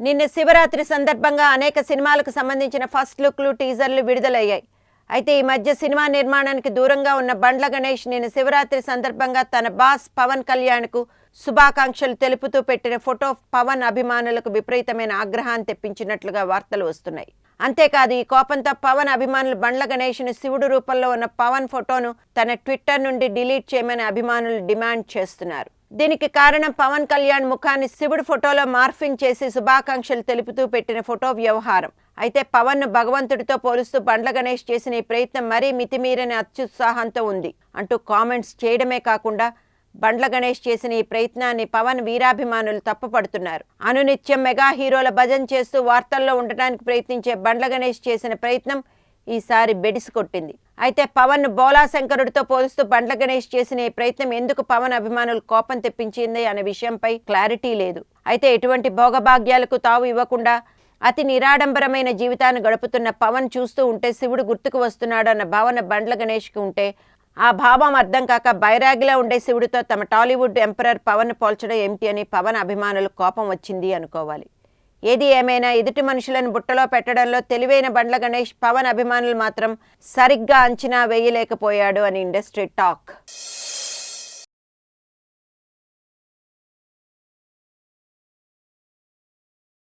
నిన్న శివరాత్రి సందర్భంగా అనేక సినిమాలకు సంబంధించిన ఫస్ట్ లుక్లు టీజర్లు విడుదలయ్యాయి. అయితే ఈ మధ్య సినిమా నిర్మాణానికి దూరంగా ఉన్న బండ్ల గణేష్ నిన్న శివరాత్రి సందర్భంగా తన బాస్ పవన్ కళ్యాణ్కు శుభాకాంక్షలు తెలుపుతూ పెట్టిన ఫోటో పవన్ అభిమానులకు విపరీతమైన ఆగ్రహాన్ని తెప్పించినట్లుగా వార్తలు వస్తున్నాయి. అంతేకాదు ఈ కోపంతో పవన్ అభిమానులు బండ్ల గణేష్ను శివుడు రూపంలో ఉన్న పవన్ ఫోటోను తన ట్విట్టర్ నుండి డిలీట్ చేయమని అభిమానులు డిమాండ్ చేస్తున్నారు. దీనికి కారణం పవన్ కళ్యాణ్ ముఖాన్ని శివుడు ఫోటోలో మార్ఫింగ్ చేసి శుభాకాంక్షలు తెలుపుతూ పెట్టిన ఫోటో వ్యవహారం. అయితే పవన్ను భగవంతుడితో పోలుస్తూ బండ్ల గణేష్ చేసిన ఈ ప్రయత్నం మరీ మితిమీరని అత్యుత్సాహంతో ఉంది అంటూ కామెంట్స్ చేయడమే కాకుండా బండ్ల గణేష్ చేసిన ఈ ప్రయత్నాన్ని పవన్ వీరాభిమానులు తప్పుపడుతున్నారు. అనునిత్యం మెగా హీరోల భజన చేస్తూ వార్తల్లో ఉండటానికి ప్రయత్నించే బండ్ల గణేష్ చేసిన ప్రయత్నం ఈసారి బెడిసి కొట్టింది. అయితే పవన్ బోలాశంకరుడితో పోలుస్తూ బండ్ల గణేష్ చేసిన ఈ ప్రయత్నం ఎందుకు పవన్ అభిమానులు కోపం తెప్పించింది అనే విషయంపై క్లారిటీ లేదు. అయితే ఎటువంటి భోగభాగ్యాలకు తావు ఇవ్వకుండా అతి నిరాడంబరమైన జీవితాన్ని గడుపుతున్న పవన్ చూస్తూ ఉంటే శివుడు గుర్తుకు వస్తున్నాడు అన్న భావన బండ్ల గణేష్కి ఉంటే ఆ భావం అర్థం కాక బైరాగిలా ఉండే శివుడితో తమ టాలీవుడ్ ఎంపరర్ పవన్ పోల్చడం ఏమిటి అని పవన్ అభిమానులకు కోపం వచ్చింది అనుకోవాలి. ఏది ఏమైనా ఎదుటి మనుషులను బుట్టలో పెట్టడంలో తెలివైన బండ్ల గణేష్ పవన్ అభిమానులు మాత్రం సరిగ్గా అంచనా వేయలేకపోయాడు అని ఇండస్ట్రీ టాక్.